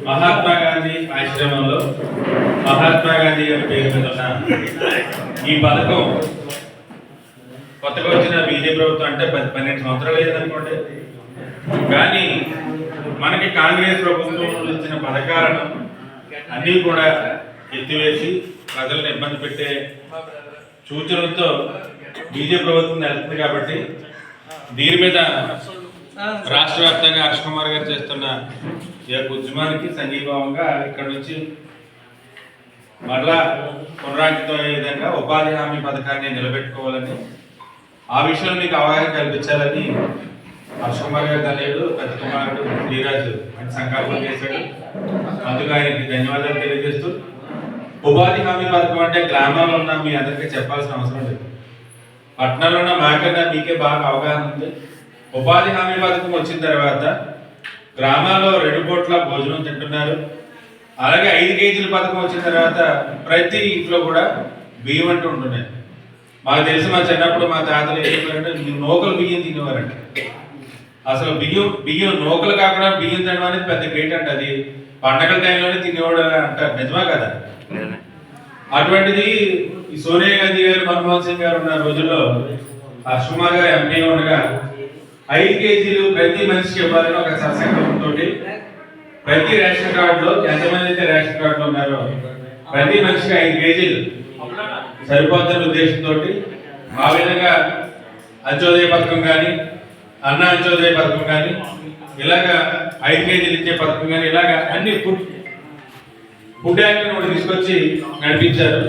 మహాత్మా గాంధీ ఆశ్రమంలో మహాత్మా గాంధీ గారి పేరు మీద ఉన్న ఈ పథకం కొత్తగా వచ్చిన బీజేపీ ప్రభుత్వం అంటే 12 సంవత్సరాలు అయిందనుకోండి. కానీ మనకి కాంగ్రెస్ ప్రభుత్వం ఇచ్చిన పథకాలను అన్నీ కూడా ఎత్తివేసి ప్రజలను ఇబ్బంది పెట్టే సూచనలతో బీజేపీ ప్రభుత్వం వెళ్తుంది. కాబట్టి దీని మీద రాష్ట్ర వ్యాప్తంగా హర్ష కుమార్ గారు చేస్తున్న ఈ యొక్క ఉద్యమానికి సంఘీభావంగా ఇక్కడ నుంచి మరలా పునరాంకితం అయ్యే విధంగా ఉపాధి హామీ పథకాన్ని నిలబెట్టుకోవాలని, ఆ విషయంలో మీకు అవగాహన కల్పించాలని హర్ష కుమార్ గారి తనయుడు పెద్ద కుమారుడు శ్రీరాజు అని సంకల్పం చేశాడు. అందుకు ఆయనకి ధన్యవాదాలు తెలియజేస్తూ, ఉపాధి హామీ పథకం అంటే గ్రామాల్లో ఉన్న మీ అందరికీ చెప్పాల్సిన అవసరం లేదు. పట్టణాల్లో ఉన్న మాకన్నా మీకే బాగా అవగాహన ఉంది. ఉపాధి హామీ పథకం వచ్చిన తర్వాత గ్రామాల్లో 2 పూట్ల భోజనం తింటున్నారు. అలాగే 5 కేజీల పథకం వచ్చిన తర్వాత ప్రతి ఇంట్లో కూడా బియ్యం అంటూ ఉంటున్నాయి. మాకు తెలిసి మా చిన్నప్పుడు మా తాతలు ఏం చెప్పారంటే నూకలు బియ్యం తినేవారంట. అసలు బియ్యం నూకలు కాకుండా బియ్యం తినడం అనేది పెద్ద గ్రేట్ అంట. అది పండగల టైంలోనే తినేవాడు అంటారు. నిజమా కదా? అటువంటిది ఈ సోనియా గాంధీ గారు, మన్మోహన్ సింగ్ గారు ఉన్న రోజుల్లో హర్ష కుమార్ గారు ఎంపీగా ఉండగా 5 కేజీలు ప్రతి మనిషికి ఇవ్వాలని ఒక సంకల్పంతో ప్రతి రేషన్ కార్డులో ఎంతమంది అయితే రేషన్ కార్డులో ఉన్నారో ప్రతి మనిషికి 5 కేజీలు సరిపోతున్న ఉద్దేశంతో ఆ విధంగా అంత్యోదయ పథకం కానీ, అన్న అంత్యోదయ పథకం కానీ, ఇలాగా 5 కేజీలు ఇచ్చే పథకం కానీ, ఇలాగా అన్ని ఫుడ్ యాక్ట్ కూడా తీసుకొచ్చి నడిపించారు.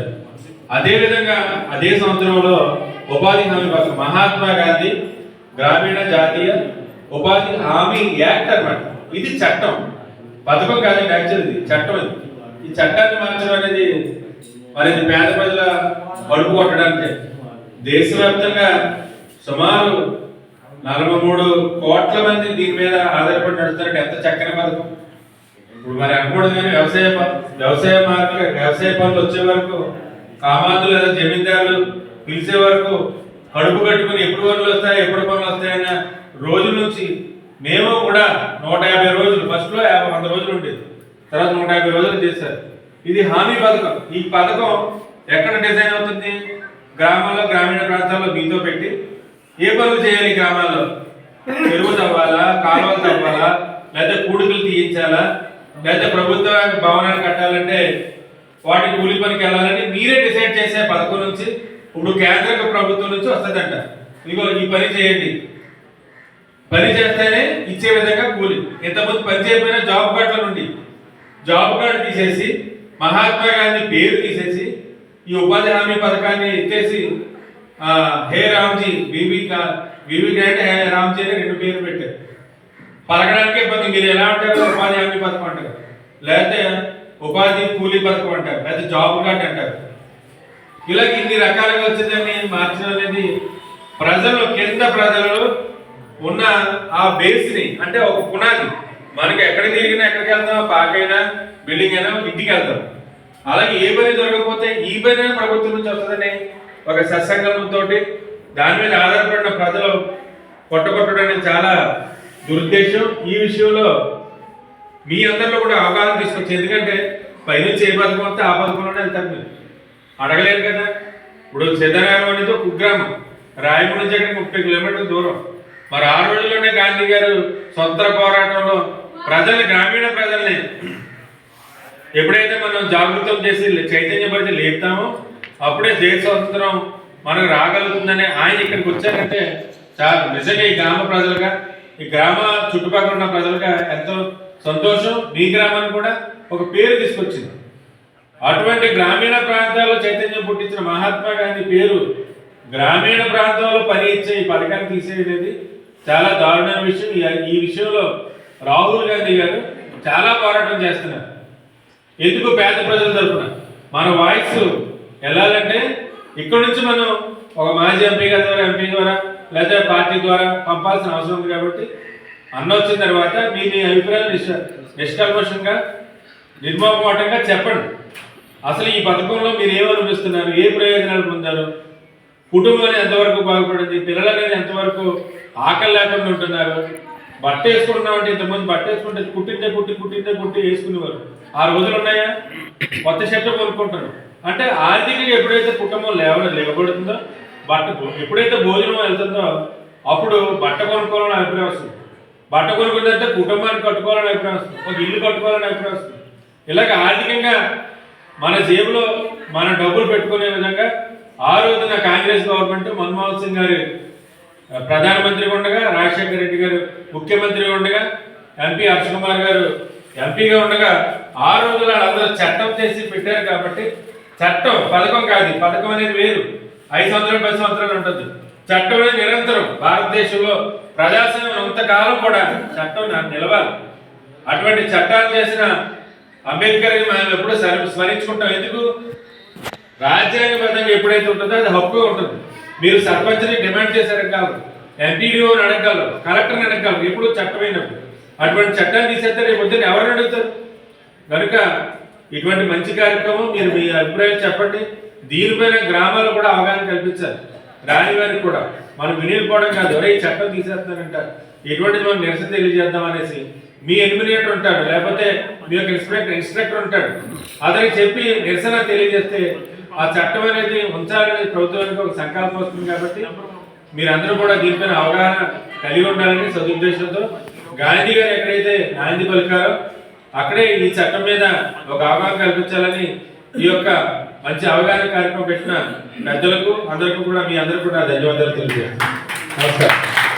అదేవిధంగా అదే సంవత్సరంలో ఉపాధి హామీ పథకం మహాత్మా గాంధీ గ్రామీణ జాతీయ ఉపాధి హామీ యాక్ట్ అన్నమాట. ఇది చట్టం, పథకం కాదండి. యాక్చువల్ ఇది చట్టం. ఈ చట్టాన్ని మార్చడం అనేది మరి పేద ప్రజల కడుపు కొట్టడానికి దేశవ్యాప్తంగా సుమారు 43 కోట్ల మంది దీని మీద ఆధారపడి నడుస్తున్నట్టు ఎంత చక్కని పథకం. ఇప్పుడు మరి అనుకోవడం కానీ వ్యవసాయ పనులు వచ్చే వరకు కామాంధులు లేదా జమీందారులు పిలిచే వరకు కడుపు కట్టుకుని ఎప్పుడు పనులు వస్తాయి, ఎప్పుడు పనులు వస్తాయన్న రోజుల నుంచి మేము కూడా 150 రోజులు, ఫస్ట్లో 100 రోజులు ఉండేది, తర్వాత 150 రోజులు చేశారు. ఇది హామీ పథకం. ఈ పథకం ఎక్కడ డిజైన్ అవుతుంది? గ్రామాల్లో, గ్రామీణ ప్రాంతాల్లో మీతో పెట్టి ఏ పనులు చేయాలి? గ్రామాల్లో చెరువు తవ్వాలా, కాలువలు తవ్వాలా, లేకపోతే కూడుకులు తీయించాలా, లేకపోతే ప్రభుత్వ భవనాలు కట్టాలంటే వాటి కూలి పనికి వెళ్ళాలని మీరే డిసైడ్ చేసే పథకం నుంచి ఇప్పుడు కేంద్ర ప్రభుత్వం నుంచి వస్తుందంట. ఇదిగో ఈ పని చేయండి, పని చేస్తేనే ఇచ్చే విధంగా కూలి. ఇంతకుముందు పని చేయకపోయినా జాబ్ కార్డుల నుండి జాబ్ కార్డు తీసేసి మహాత్మా గాంధీ పేరు తీసేసి ఈ ఉపాధి హామీ పథకాన్ని ఎత్తేసి హే రామ్జీ, వివి గ్రాండ్ హే రామ్జీ అని 2 పేర్లు పెట్టారు. పలకడానికే ఇబ్బంది. మీరు ఎలా అంటారు? ఉపాధి హామీ పథకం అంటారు, లేకపోతే ఉపాధి కూలీ పథకం అంటారు, లేకపోతే జాబ్ కార్డు అంటారు. ఇలా ఇన్ని రకాలుగా వచ్చిందని మార్చడం అనేది ప్రజలు, కింద ప్రజలు ఉన్న ఆ బేస్ని, అంటే ఒక పునాది. మనకి ఎక్కడ తిరిగినా, ఎక్కడికి వెళ్తాం, పాకైనా, బిల్డింగ్ అయినా, ఇంటికి వెళ్తాం. అలాగే ఏ పని దొరకకపోతే ఈ పని ప్రభుత్వం నుంచి వస్తుందని ఒక సత్సంకల్పంతో దాని మీద ఆధారపడిన ప్రజలు కొట్టగొట్టడానికి చాలా దురుద్దేశం. ఈ విషయంలో మీ అందరిలో కూడా అవగాహన తీసుకొచ్చి, ఎందుకంటే పైనుంచి ఏ పథకం వస్తే ఆ పథకంలోనే వెళ్తారు. మీరు అడగలేరు కదా. ఇప్పుడు సిద్ధనగరం అనేది ఒక కుగ్రామం, రాయపూర్ నుంచి అక్కడికి 30 కిలోమీటర్ల దూరం. మరి ఆ రోజుల్లోనే గాంధీ గారు సొంత పోరాటంలో గ్రామీణ ప్రజల్ని ఎప్పుడైతే మనం జాగృతం చేసి చైతన్యపరిచి లేపుతామో అప్పుడే దేశ స్వతంత్రం మనకు రాగలుగుతుందని ఆయన ఇక్కడికి వచ్చారంటే చాలా నిజంగా ఈ గ్రామ ప్రజలుగా, ఈ గ్రామ చుట్టుపక్కల ఉన్న ప్రజలుగా ఎంతో సంతోషం. మీ గ్రామానికి కూడా ఒక పేరు తీసుకొచ్చింది. అటువంటి గ్రామీణ ప్రాంతాల్లో చైతన్యం పుట్టించిన మహాత్మా గాంధీ పేరు గ్రామీణ ప్రాంతాల్లో పని ఇచ్చే ఈ పథకాన్ని తీసేది చాలా దారుణమైన విషయం. ఈ విషయంలో రాహుల్ గాంధీ గారు చాలా పోరాటం చేస్తున్నారు. ఎందుకు? పేద ప్రజల తరఫున మన వాయిస్ వెళ్ళాలంటే ఇక్కడ నుంచి మనం ఒక మాజీ ఎంపీ ద్వారా లేదా పార్టీ ద్వారా పంపాల్సిన అవసరం ఉంది. కాబట్టి అన్న వచ్చిన తర్వాత మీ అభిప్రాయాలు నిష్కల్మషంగా, నిర్మోహమాటంగా చెప్పండి. అసలు ఈ పథకంలో మీరు ఏమనిపిస్తున్నారు? ఏ ప్రయోజనాలు పొందారు? కుటుంబం ఎంతవరకు బాగుపడింది? పిల్లలు అనేది ఎంతవరకు ఆకలి లేకుండా ఉంటున్నారు? బట్ట వేసుకుంటున్నామంటే ఇంతకుముందు బట్ట వేసుకుంటే కుట్టి వేసుకునేవారు. ఆ రోజులు ఉన్నాయా? కొత్త షర్ట్ కొనుక్కుంటారు. అంటే ఆర్థికంగా ఎప్పుడైతే కుటుంబం లేవబడుతుందో, బట్ట ఎప్పుడైతే భోజనం వెళ్తుందో అప్పుడు బట్ట కొనుక్కోవాలని అభిప్రాయం వస్తుంది. బట్ట కొనుక్కున్న తర్వాత కుటుంబాన్ని కట్టుకోవాలని అభిప్రాయం వస్తుంది, ఒక ఇల్లు కట్టుకోవాలని అభిప్రాయం వస్తుంది. ఇలాగ ఆర్థికంగా మన జేబులో మన డబ్బులు పెట్టుకునే విధంగా ఆ రోజున కాంగ్రెస్ గవర్నమెంట్ మన్మోహన్ సింగ్ గారు ప్రధానమంత్రిగా ఉండగా, రాజశేఖర రెడ్డి గారు ముఖ్యమంత్రిగా ఉండగా, ఎంపీ హర్ష కుమార్ గారు ఎంపీగా ఉండగా ఆ రోజుల్లో అందరూ చట్టం చేసి పెట్టారు. కాబట్టి చట్టం పథకం కాదు, పథకం అనేది వేరు. 5 సంవత్సరాలు 10 సంవత్సరాలు ఉంటుంది. చట్టం అనేది నిరంతరం భారతదేశంలో ప్రజాస్వామ్యం అంతకాలం కూడా చట్టం నిలవాలి. అటువంటి చట్టాలు చేసిన అంబేద్కర్ని మనం ఎప్పుడూ స్మరించుకుంటాం. ఎందుకు? రాజ్యాంగబద్ధంగా ఎప్పుడైతే ఉంటుందో అది హక్కు ఉంటుంది. మీరు సర్పంచ్ని డిమాండ్ చేశారని కాదు, ఎంపీడీఓని అడగగలరు, కలెక్టర్ని అడగగలరు, ఎప్పుడు చట్టమైనప్పుడు. అటువంటి చట్టాన్ని తీసేస్తే రేపు పొద్దున్న ఎవరిని అడుగుతారు? కనుక ఇటువంటి మంచి కార్యక్రమం మీరు మీ అభిప్రాయం చెప్పండి. దీనిపైన గ్రామాలు కూడా అవగాహన కల్పించాలి. రాని వారికి కూడా మనం వినియోగపోవడం కాదు, ఎవరై చట్టం తీసేస్తున్నారంట, ఎటువంటిది మనం నిరసన తెలియజేద్దాం అనేసి మీ ఎలిమినేటర్ ఉంటాడు, లేకపోతే మీ యొక్క ఇన్స్ట్రక్టర్ ఉంటాడు, అతనికి చెప్పి నిరసన తెలియజేస్తే ఆ చట్టం అనేది ఉంచాలని ప్రభుత్వానికి ఒక సంకల్పం వస్తుంది. కాబట్టి మీరందరూ కూడా దీనిపైన అవగాహన కలిగి ఉండాలని సదుద్దేశంతో గాంధీ గారు ఎక్కడైతే నాంది పలికారో అక్కడే ఈ చట్టం మీద ఒక అవగాహన కల్పించాలని ఈ యొక్క మంచి అవగాహన కార్యక్రమం పెట్టిన పెద్దలకు అందరికీ కూడా మీ అందరికీ కూడా ధన్యవాదాలు తెలియజేస్తాను. నమస్కారం.